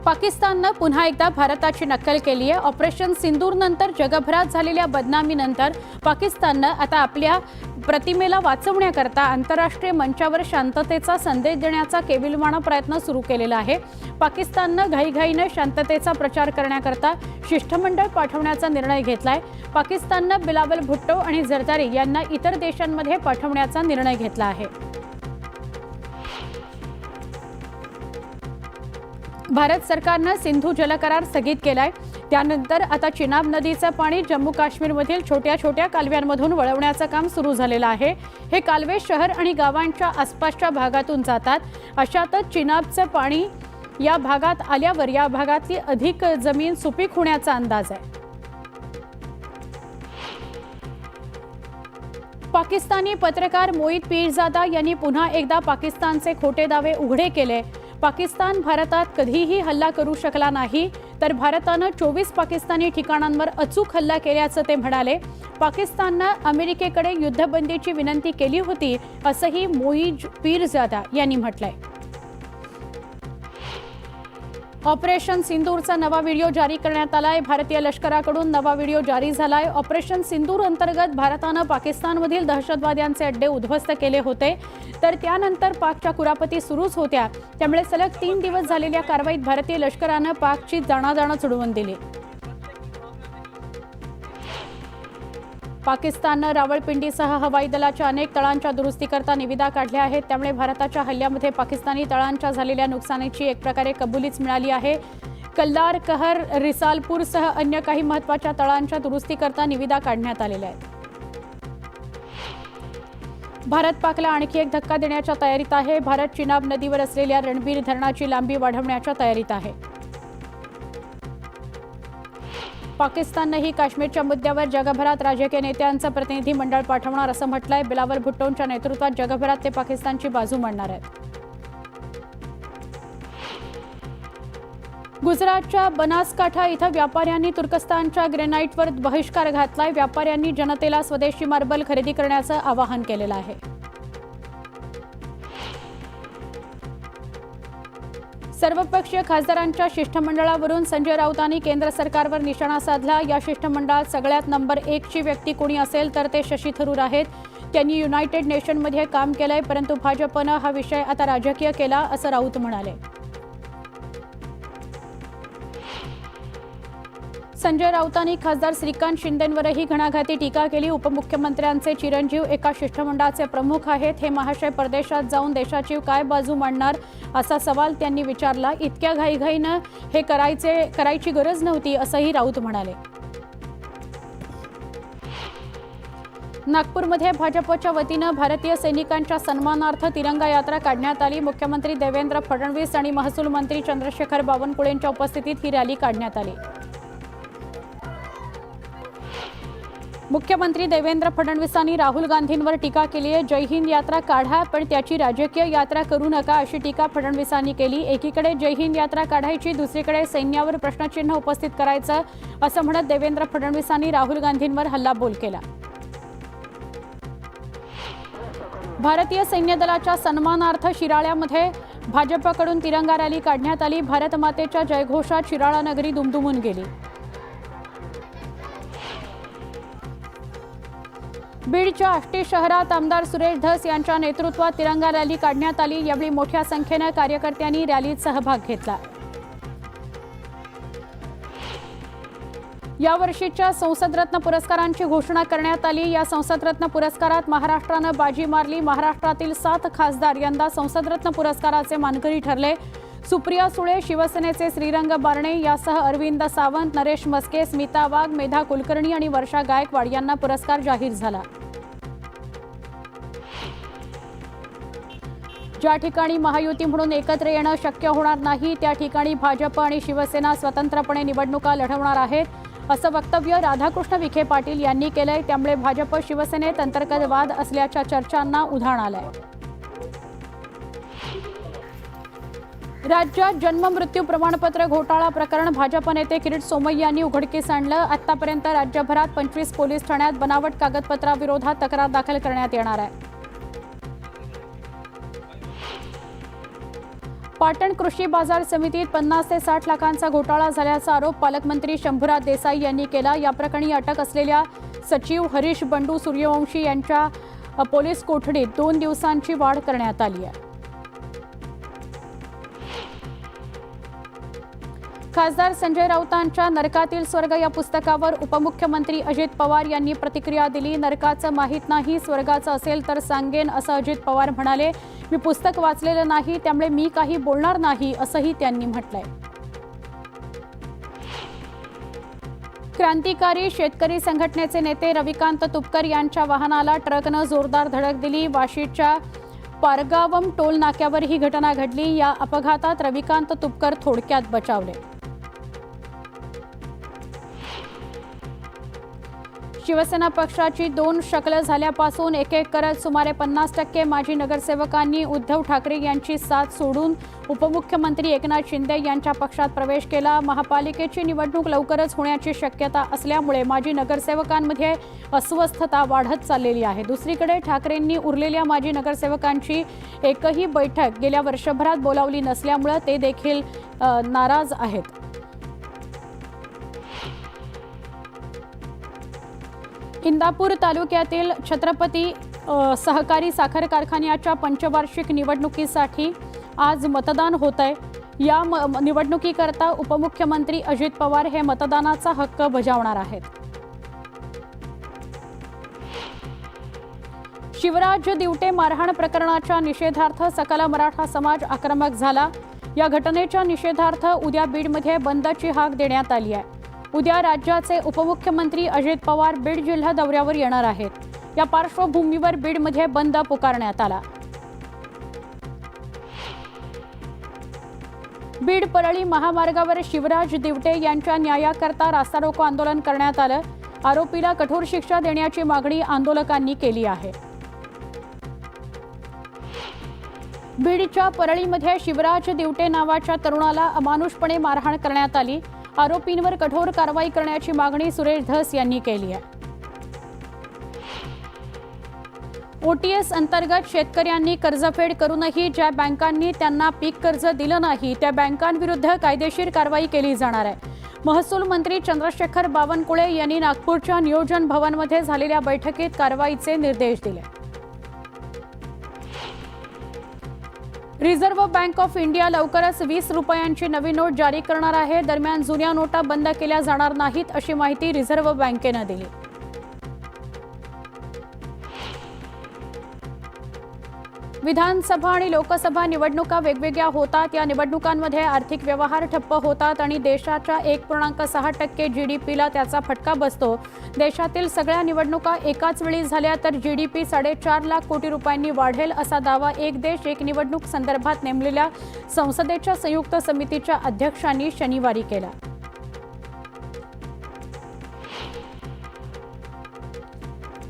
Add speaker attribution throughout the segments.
Speaker 1: पाकिस्ताननं पुन्हा एकदा भारताची नक्कल केली आहे। ऑपरेशन सिंदूर नंतर जगभरात झालेल्या बदनामीनंतर पाकिस्ताननं आता आपल्या प्रतिमेला वाचवण्याकरता आंतरराष्ट्रीय मंचावर शांततेचा संदेश देण्याचा केविलवाणा प्रयत्न सुरू केलेला आहे। पाकिस्ताननं घाईघाईने शांततेचा प्रचार करण्याकरता शिष्टमंडळ पाठवण्याचा निर्णय घेतलाय। पाकिस्ताननं बिलावल भुट्टो आणि झरदारी यांना इतर देशांमध्ये पाठवण्याचा निर्णय घेतला आहे। भारत सरकारनं सिंधू जलकरार स्थगित केलाय। त्यानंतर आता चिनाब नदीचं पाणी जम्मू काश्मीरमधील छोट्या छोट्या कालव्यांमधून वळवण्याचं काम सुरू झालेलं आहे। हे कालवे शहर आणि गावांच्या आसपासच्या भागातून जातात। अशातच चिनाबचं पाणी या भागात आल्यावर या भागातली अधिक जमीन सुपीक होण्याचा अंदाज आहे। पाकिस्तानी पत्रकार मोईद पीरजादा यांनी पुन्हा एकदा पाकिस्तानचे खोटे दावे उघडे केले। पाकिस्तान भारतात कधीही हल्ला करू शकला नाही, तर भारतानं 24 पाकिस्तानी ठिकाणांवर अचूक हल्ला केल्याचं ते म्हणाले। पाकिस्ताननं अमेरिकेकडे युद्धबंदीची विनंती केली होती, असंही मोईद पीरजादा यांनी म्हटलंय। ऑपरेशन सिंदूरचा नवा व्हिडिओ जारी करण्यात आलाय। भारतीय लष्कराकडून नवा व्हिडिओ जारी झालाय। ऑपरेशन सिंदूर अंतर्गत भारतानं पाकिस्तानमधील दहशतवाद्यांचे अड्डे उद्ध्वस्त केले होते, तर त्यानंतर पाकच्या कुरापती सुरूच होत्या। त्यामुळे सलग 3 दिवस झालेल्या कारवाईत भारतीय लष्करानं पाकची जाणाजाणं सोडवून दिली। पाकिस्ताननं रावळपिंडीसह हवाई दलाच्या अनेक तळांच्या दुरुस्तीकरता निविदा काढल्या आहेत। त्यामुळे भारताच्या हल्ल्यामध्ये पाकिस्तानी तळांच्या झालेल्या नुकसानीची एक प्रकारे कबुलीच मिळाली आहे। कल्लार, कहर, रिसालपूरसह अन्य काही महत्त्वाच्या तळांच्या दुरुस्तीकरता निविदा काढण्यात आलेल्या आहेत। भारत पाकला आणखी एक धक्का देण्याच्या तयारीत आहे। भारत चिनाब नदीवर असलेल्या रणबीर धरणाची लांबी वाढवण्याच्या तयारीत आहे। पाकिस्ताननेही काश्मीरच्या मुद्द्यावर जगभरात राजकीय नेत्यांचं प्रतिनिधी मंडळ पाठवणार असं म्हटलंय। बिलावल भुट्टोंच्या नेतृत्वात जगभरात ते पाकिस्तानची बाजू मांडणार आहेत। गुजरातच्या बनासकांठा इथं व्यापाऱ्यांनी तुर्कस्तानच्या ग्रेनाइटवर बहिष्कार घातलाय। व्यापाऱ्यांनी जनतेला स्वदेशी मार्बल खरेदी करण्याचं आवाहन केलेलं आहे। सर्वपक्षीय खासदारांच्या शिष्टमंडळावरून संजय राऊतांनी केंद्र सरकारवर निशाणा साधला। या शिष्टमंडळात सगळ्यात नंबर 1 ची व्यक्ती कोणी असेल तर ते शशी थरूर आहेत। त्यांनी युनायटेड नेशनमध्ये काम केलंय, परंतु भाजपनं हा विषय आता राजकीय केला असं राऊत म्हणाले। संजय राऊतांनी खासदार श्रीकांत शिंदेंवरही घणाघाती टीका केली। उपमुख्यमंत्र्यांचे चिरंजीव एका शिष्टमंडळाचे प्रमुख आहेत। हे महाशय परदेशात जाऊन देशाची काय बाजू मांडणार असा सवाल त्यांनी विचारला। इतक्या घाईघाईनं हे करायची गरज नव्हती असंही राऊत म्हणाले। नागपूरमध्ये भाजपच्या वतीनं भारतीय सैनिकांच्या सन्मानार्थ तिरंगा यात्रा काढण्यात आली। मुख्यमंत्री देवेंद्र फडणवीस आणि महसूल मंत्री चंद्रशेखर बावनकुळेंच्या उपस्थितीत ही रॅली काढण्यात आली। मुख्यमंत्री देवेंद्र फडणवीसांनी राहुल गांधींवर टीका केली आहे। जय हिंद यात्रा काढा, पण त्याची राजकीय यात्रा करू नका अशी टीका फडणवीसांनी केली। एकीकडे जय हिंद यात्रा काढायची, दुसरीकडे सैन्यावर प्रश्नचिन्ह उपस्थित करायचं असं म्हणत देवेंद्र फडणवीसांनी राहुल गांधींवर हल्लाबोल केला। भारतीय सैन्य दलाच्या सन्मानार्थ शिराळ्यामध्ये भाजपकडून तिरंगा रॅली काढण्यात आली। भारत मातेच्या जयघोषात शिराळा नगरी दुमदुमून गेली। बीडच्या आष्टी शहरात आमदार सुरेश धस यांच्या नेतृत्वात तिरंगा रॅली काढण्यात आली। यावेळी मोठ्या संख्येने कार्यकर्त्यांनी रॅलीत सहभाग घेतला। यावर्षीच्या संसदरत्न पुरस्कारांची घोषणा करण्यात आली। या संसदरत्न पुरस्कारात महाराष्ट्रानं बाजी मारली। महाराष्ट्रातील 7 खासदार यंदा संसदरत्न पुरस्काराचे मानकरी ठरले। सुप्रिया सुळे, शिवसेनेचे श्रीरंग बारणे यासह अरविंद सावंत, नरेश मस्के, स्मिता वाघ, मेधा कुलकर्णी आणि वर्षा गायकवाड यांना पुरस्कार जाहीर झाला। ज्या ठिकाणी महायुती म्हणून एकत्र येणं शक्य होणार नाही, त्या ठिकाणी भाजप आणि शिवसेना स्वतंत्रपणे निवडणुका लढवणार आहेत असं वक्तव्य राधाकृष्ण विखे पाटील यांनी केलंय। त्यामुळे भाजप शिवसेनेत अंतर्गत वाद असल्याच्या चर्चांना उधाण आलंय। राज्यात जन्म मृत्यू प्रमाणपत्र घोटाळा प्रकरण भाजप नेते किरीट सोमय्या यांनी उघडकीस आणलं। आतापर्यंत राज्यभरात 25 पोलीस ठाण्यात बनावट कागदपत्राविरोधात तक्रार दाखल करण्यात येणार आहे। पाटण कृषी बाजार समितीत 50 ते 60 लाखांचा घोटाळा झाल्याचा आरोप पालकमंत्री शंभूराज देसाई यांनी केला। या प्रकरणी अटक असलेल्या सचिव हरीश बंडू सूर्यवंशी यांच्या पोलीस कोठडीत 2 दिवसांची वाढ करण्यात आली आहे। खासदार संजय राऊतांच्या नरकातील स्वर्ग या पुस्तकावर उपमुख्यमंत्री अजित पवार यांनी प्रतिक्रिया दिली। नरकाचं माहीत नाही, स्वर्गाचं असेल तर सांगेन असं अजित पवार म्हणाले। मी पुस्तक वाचलेलं नाही, त्यामुळे मी काही बोलणार नाही असंही त्यांनी म्हटलंय। क्रांतिकारी शेतकरी संघटनेचे नेते रविकांत तुपकर यांच्या वाहनाला ट्रकनं जोरदार धडक दिली। वाशीच्या पारगावम टोल नाक्यावर ही घटना घडली। या अपघातात रविकांत तुपकर थोडक्यात बचावले। शिवसेना पक्षाची 2 शकलं झाल्यापासून एक करत सुमारे 50% माजी नगरसेवकांनी उद्धव ठाकरे यांची साथ सोडून उपमुख्यमंत्री एकनाथ शिंदे यांच्या पक्षात प्रवेश केला। महापालिकेची निवडणूक लवकरच होण्याची शक्यता असल्यामुळे माजी नगरसेवकांमध्ये अस्वस्थता वाढत चाललेली आहे। दुसरीकडे ठाकरेंनी उरलेल्या माजी नगरसेवकांची एकही बैठक गेल्या वर्षभरात बोलावली नसल्यामुळे ते देखील नाराज आहेत। इंदापूर तालुक्यातील छत्रपती सहकारी साखर कारखान्याच्या पंचवार्षिक निवडणुकीसाठी आज मतदान होत आहे। या निवडणुकीकरता उपमुख्यमंत्री अजित पवार हे मतदानाचा हक्क बजावणार आहेत। शिवराज दिवटे मारहाण प्रकरणाच्या निषेधार्थ सकल मराठा समाज आक्रमक झाला। या घटनेच्या निषेधार्थ उद्या बीडमध्ये बंदची हाक देण्यात आली आहे। उद्या राज्याचे उपमुख्यमंत्री अजित पवार बीड जिल्हा दौऱ्यावर येणार आहेत। या पार्श्वभूमीवर बीडमध्ये बंद पुकारण्यात आला। बीड परळी महामार्गावर शिवराज दिवटे यांच्या न्यायाकरता रास्ता रोको आंदोलन करण्यात आलं। आरोपीला कठोर शिक्षा देण्याची मागणी आंदोलकांनी केली आहे। बीडच्या परळीमध्ये शिवराज दिवटे नावाच्या तरुणाला अमानुषपणे मारहाण करण्यात आली। आरोपींवर कठोर कारवाई करण्याची मागणी सुरेश धस यांनी केली आहे। ओटीएस अंतर्गत शेतकऱ्यांनी कर्जफेड करूनही ज्या बँकांनी त्यांना पीक कर्ज दिलं नाही त्या बँकांविरुद्ध कायदेशीर कारवाई केली जाणार आहे। महसूल मंत्री चंद्रशेखर बावनकुळे यांनी नागपूरच्या नियोजन भवनमध्ये झालेल्या बैठकीत कारवाईचे निर्देश दिले। रिझर्व्ह बँक ऑफ इंडिया लवकरच 20 रुपयांची नवी नोट जारी करणार आहे। दरम्यान जुन्या नोटा बंद केल्या जाणार नाहीत अशी माहिती रिझर्व्ह बँकेनं दिली। विधानसभा आणि लोकसभा निवडणुका वेगवेगळ्या होतात। या निवडणुकांमध्ये आर्थिक व्यवहार ठप्प होतात आणि देशाच्या 1.6% जीडीपीला त्याचा फटका बसतो। देशातील सगळ्या निवडणुका एकाच वेळी झाल्या तर जीडीपी 4.5 लाख कोटी रुपयांनी वाढेल असा दावा एक देश एक निवडणूक संदर्भात नेमलेल्या संसदेच्या संयुक्त समितीच्या अध्यक्षांनी शनिवारी केला।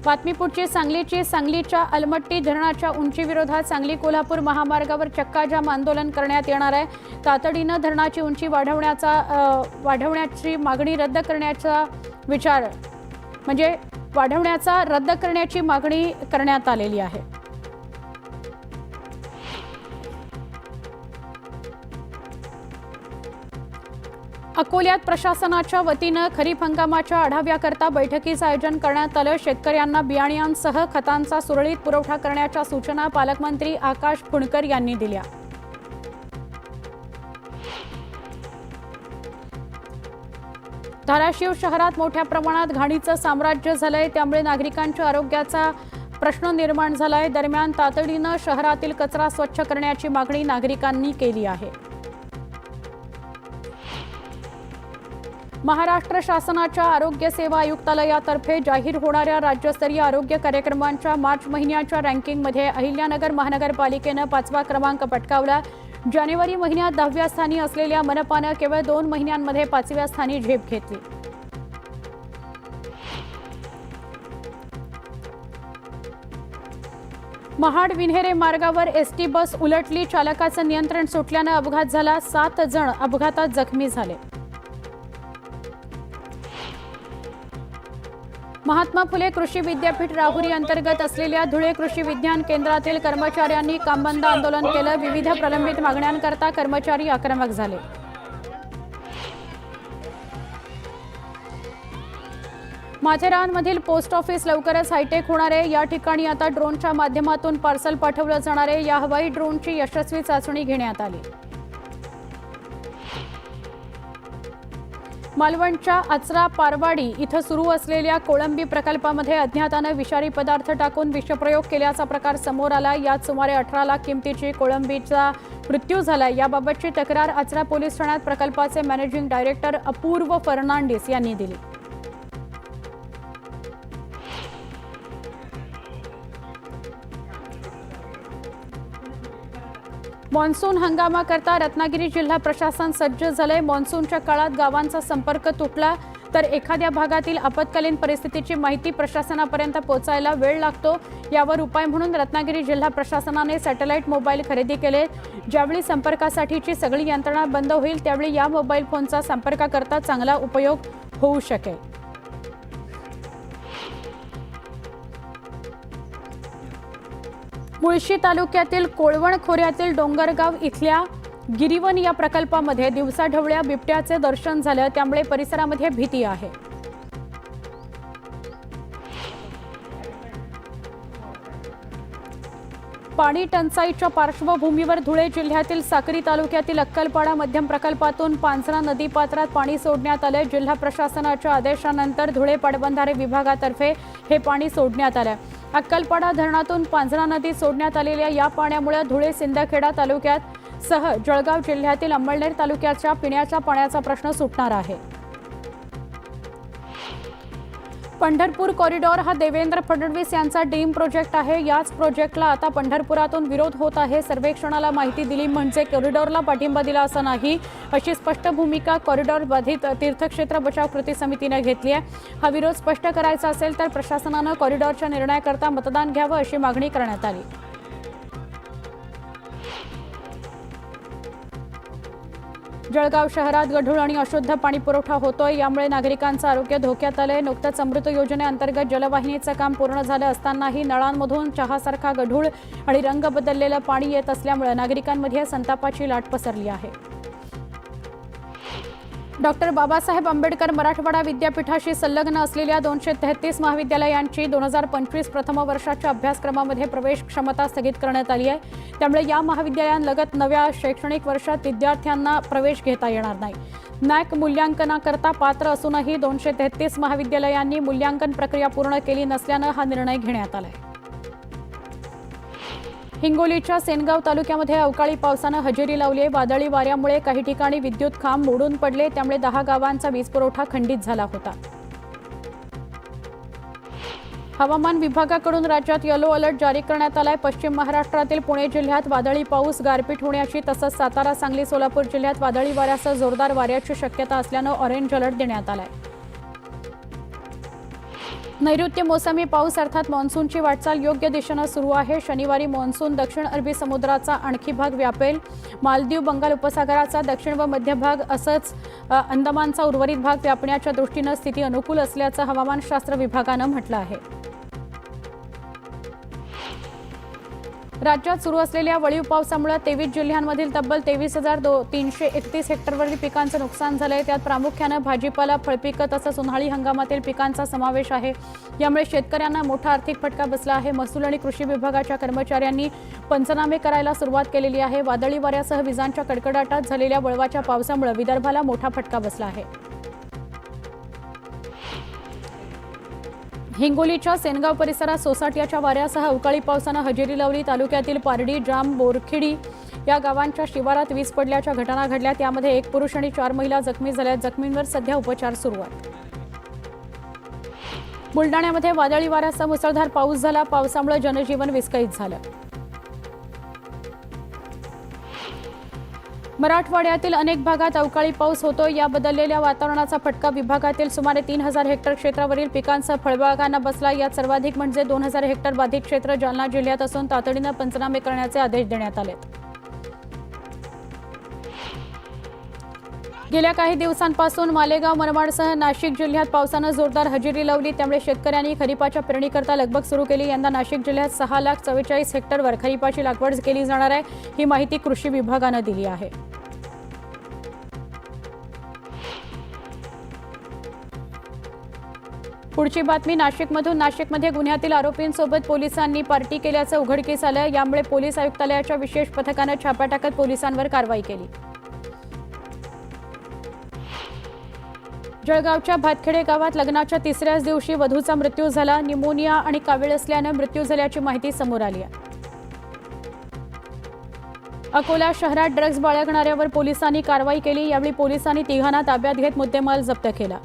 Speaker 1: बातमीपुढची सांगलीच्या अलमट्टी धरणाच्या उंचीविरोधात सांगली कोल्हापूर महामार्गावर चक्काजाम आंदोलन करण्यात येणार आहे। तातडीनं धरणाची उंची वाढवण्याची मागणी रद्द करण्याची मागणी करण्यात आलेली आहे। अकोल्यात प्रशासनाच्या वतीनं खरीप हंगामाच्या आढाव्याकरता बैठकीचं आयोजन करण्यात आलं। शेतकऱ्यांना बियाण्यांसह खतांचा सुरळीत पुरवठा करण्याच्या सूचना पालकमंत्री आकाश फुंडकर यांनी दिल्या। धाराशिव शहरात मोठ्या प्रमाणात घाणीचं साम्राज्य झालंय, त्यामुळे नागरिकांच्या आरोग्याचा प्रश्न निर्माण झालाय। दरम्यान तातडीनं शहरातील कचरा स्वच्छ करण्याची मागणी नागरिकांनी केली आहे। महाराष्ट्र शासनाच्या आरोग्य सेवा आयुक्तालयातर्फे जाहीर होणाऱ्या राज्यस्तरीय आरोग्य कार्यक्रमांच्या मार्च महिन्याच्या रँकिंगमध्ये अहिल्यानगर महानगरपालिकेनं 5वा क्रमांक पटकावला। जानेवारी महिन्यात 10व्या स्थानी असलेल्या मनपानं केवळ 2 महिन्यांमध्ये 5व्या स्थानी झेप घेतली। महाड विन्हेरे मार्गावर एसटी बस उलटली, चालकाचं नियंत्रण सुटल्यानं अपघात झाला। 7 जण अपघातात जखमी झाले। महात्मा फुले कृषी विद्यापीठ राहुरी अंतर्गत असलेल्या धुळे कृषी विज्ञान केंद्रातील कर्मचाऱ्यांनी काम बंद आंदोलन केलं। विविध प्रलंबित मागण्यांकरता कर्मचारी आक्रमक झाले। माथेरानमधील पोस्ट ऑफिस लवकरच हायटेक होणार आहे। या ठिकाणी आता ड्रोनच्या माध्यमातून पार्सल पाठवलं जाणार आहे। या हवाई ड्रोनची यशस्वी चाचणी घेण्यात आली। मालवणच्या आचरा पारवाडी इथं सुरू असलेल्या कोळंबी प्रकल्पामध्ये अज्ञातानं विषारी पदार्थ टाकून विषप्रयोग केल्याचा प्रकार समोर आला। यात सुमारे 18 लाख किमतीची कोळंबीचा मृत्यू झाला। याबाबतची तक्रार आचरा पोलीस ठाण्यात प्रकल्पाचे मॅनेजिंग डायरेक्टर अपूर्व फर्नांडिस यांनी दिली। मॉन्सून हंगामाकरता रत्नागिरी जिल्हा प्रशासन सज्ज झाले। मॉन्सूनच्या काळात गावांचा संपर्क तुटला तर एखाद्या भागातील आपत्कालीन परिस्थितीची माहिती प्रशासनापर्यंत पोहोचायला वेळ लागतो। यावर उपाय म्हणून रत्नागिरी जिल्हा प्रशासनाने सॅटेलाइट मोबाईल खरेदी केले। ज्यावेळी संपर्कासाठीची सगळी यंत्रणा बंद होईल त्यावेळी या मोबाईल फोनचा संपर्काकरता चांगला उपयोग होऊ शकेल। मुळशी तालुक्यातील कोळवण खोऱ्यातील डोंगरगाव इथल्या गिरीवन या प्रकल्पामध्ये दिवसाढवळ्या बिबट्याचे दर्शन झालं। त्यामुळे परिसरामध्ये भीती आहे। पाणी टंचाईच्या पार्श्वभूमीवर धुळे जिल्ह्यातील साक्री तालुक्यातील अक्कलपाडा मध्यम प्रकल्पातून पांझरा नदीपात्रात पाणी सोडण्यात आले। जिल्हा प्रशासनाच्या आदेशानंतर धुळे पाटबंधारे विभागातर्फे हे पाणी सोडण्यात आले। अक्कलपाडा धरणातून पांझरा नदीत सोडण्यात आलेल्या या पाण्यामुळे धुळे सिंदखेडा तालुक्यात सह जळगाव जिल्ह्यातील अंमळनेर तालुक्याच्या पिण्याच्या पाण्याचा प्रश्न सुटणार आहे। पंढरपूर कॉरिडॉर हा देवेंद्र फडणवीस यांचा ड्रीम प्रोजेक्ट आहे। याच प्रोजेक्टला आता पंढरपुरातून विरोध होत आहे। सर्वेक्षणाला माहिती दिली म्हणजे कॉरिडॉरला पाठिंबा दिला असं नाही, अशी स्पष्ट भूमिका कॉरिडॉर बाधित तीर्थक्षेत्र बचाव कृती समितीने घेतली आहे। हा विरोध स्पष्ट करायचा असेल तर प्रशासनानं कॉरिडॉरच्या निर्णयाकरता मतदान घ्यावं अशी मागणी करण्यात आली। जळगाव शहरात गढूळ आणि अशुद्ध पाणी पुरवठा होतोय। यामुळे नागरिकांचं आरोग्य धोक्यात आलंय। नुकतंच अमृत योजनेअंतर्गत जलवाहिनीचं काम पूर्ण झालं असतानाही नळांमधून चहासारखा गढूळ आणि रंग बदललेलं पाणी येत असल्यामुळे नागरिकांमध्ये संतापाची लाट पसरली आहे। डॉक्टर बाबासाहेब आंबेडकर मराठवाडा विद्यापीठाशी संलग्न असलेल्या 233 महाविद्यालयांची 2025 प्रथम वर्षाच्या अभ्यासक्रमामध्ये प्रवेश क्षमता स्थगित करण्यात आली आहे। त्यामुळे या महाविद्यालयांलगत नव्या शैक्षणिक वर्षात विद्यार्थ्यांना प्रवेश घेता येणार नाही। नॅक मूल्यांकनाकरता पात्र असूनही 233 महाविद्यालयांनी मूल्यांकन प्रक्रिया पूर्ण केली नसल्यानं हा निर्णय घेण्यात आला आहे। हिंगोलीच्या सेनगाव तालुक्यामध्ये अवकाळी पावसानं हजेरी लावली आहे। वादळी वाऱ्यामुळे काही ठिकाणी विद्युत खांब मोडून पडले। त्यामुळे 10 गावांचा वीज पुरवठा खंडित झाला होता। हवामान विभागाकडून राज्यात येलो अलर्ट जारी करण्यात आलाय। पश्चिम महाराष्ट्रातील पुणे जिल्ह्यात वादळी पाऊस, गारपीट होण्याची तसंच सातारा, सांगली, सोलापूर जिल्ह्यात वादळी वाऱ्यासह जोरदार वाऱ्याची शक्यता असल्यानं ऑरेंज अलर्ट देण्यात आलाय। नैऋत्य मोसमी पाऊस अर्थात मान्सूनची वाटचाल योग्य दिशेनं सुरू आहे। शनिवारी मान्सून दक्षिण अरबी समुद्राचा आणखी भाग व्यापेल। मालदीव, बंगाल उपसागराचा दक्षिण व मध्य भाग असंच अंदमानचा उर्वरित भाग व्यापण्याच्या दृष्टीनं स्थिती अनुकूल असल्याचं हवामानशास्त्र विभागानं म्हटलं आहे। राज्यात सुरू असलेल्या वळीव पावसामुळे 23 जिल्ह्यांमधील तब्बल 23,331 हेक्टरवरील पिकांचं नुकसान झालंय। त्यात प्रामुख्यानं भाजीपाला, फळपिकं तसंच उन्हाळी हंगामातील पिकांचा समावेश आहे। यामुळे शेतकऱ्यांना मोठा आर्थिक फटका बसला आहे। महसूल आणि कृषी विभागाच्या कर्मचाऱ्यांनी पंचनामे करायला सुरुवात केलेली आहे। वादळी वाऱ्यासह विजांच्या कडकडाटात झालेल्या वळवाच्या पावसामुळे विदर्भाला मोठा फटका बसला आहे। हिंगोलीच्या सेनगाव परिसरात सोसाट्याच्या वाऱ्यासह अवकाळी पावसानं हजेरी लावली। तालुक्यातील पारडी, जाम, बोरखेडी या गावांच्या शिवारात वीज पडल्याच्या घटना घडल्या। त्यामध्ये 1 पुरुष आणि 4 महिला जखमी झाल्या। जखमींवर सध्या उपचार सुरू आहेत। बुलडाण्यामध्ये वादळी वाऱ्यासह मुसळधार पाऊस झाला। पावसामुळे जनजीवन विस्कळीत झालं। मराठवाड्यातील अनेक भागात अवकाळी पाऊस होतो। या बदललेल्या वातावरणाचा फटका विभागातील सुमारे 3,000 हेक्टर क्षेत्रावरील पिकांसह फळबागांना बसला। यात सर्वाधिक म्हणजे 2,000 हेक्टर बाधित क्षेत्र जालना जिल्ह्यात असून तातडीनं पंचनामे करण्याचे आदेश देण्यात आलेत। गेल्या काही दिवसांपासून मालेगाव मनमाडसह नाशिक जिल्ह्यात पावसानं जोरदार हजेरी लावली, त्यामुळे शेतकऱ्यांनी खरीपाच्या पेरणीकरता लगबग सुरू केली। यंदा नाशिक जिल्ह्यात 6,44,000 हेक्टरवर खरीपाची लागवड केली जाणार आहे, ही माहिती कृषी विभागानं दिली आहे। पुढची बातमी नाशिकमधून। नाशिकमध्ये गुन्ह्यातील आरोपींसोबत पोलिसांनी पार्टी केल्याचं उघडकीस आलं। यामुळे पोलीस आयुक्तालयाच्या विशेष पथकानं छापा टाकत पोलिसांवर कारवाई केली। जळगावच्या भातखेडे गावात लग्नाच्या तिसऱ्याच दिवशी वधूचा मृत्यू झाला। निमोनिया आणि कावीळ असल्यानं मृत्यू झाल्याची माहिती समोर आली आहे। अकोला शहरात ड्रग्ज बाळगणाऱ्यावर पोलिसांनी कारवाई केली। यावेळी पोलिसांनी तिघांना ताब्यात घेत मुद्देमाल जप्त केला।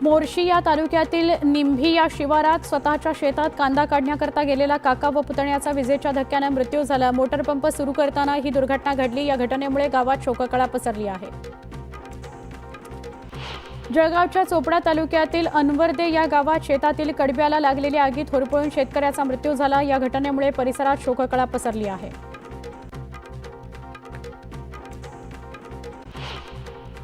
Speaker 1: मोर्शी या तालुक्यातील निंभी या शिवारात स्वतःच्या शेतात कांदा काढण्याकरता गेलेला काका व पुतण्याचा विजेच्या धक्क्याने मृत्यू झाला। मोटर पंप सुरू करताना ही दुर्घटना घडली। या घटनेमुळे गावात शोककळा पसरली आहे। जळगावच्या चोपडा तालुक्यातील अनवर्दे या गावात शेतातील कडब्याला लागलेल्या आगीत होरपळून शेतकऱ्याचा मृत्यू झाला। या घटनेमुळे परिसरात शोककळा पसरली आहे।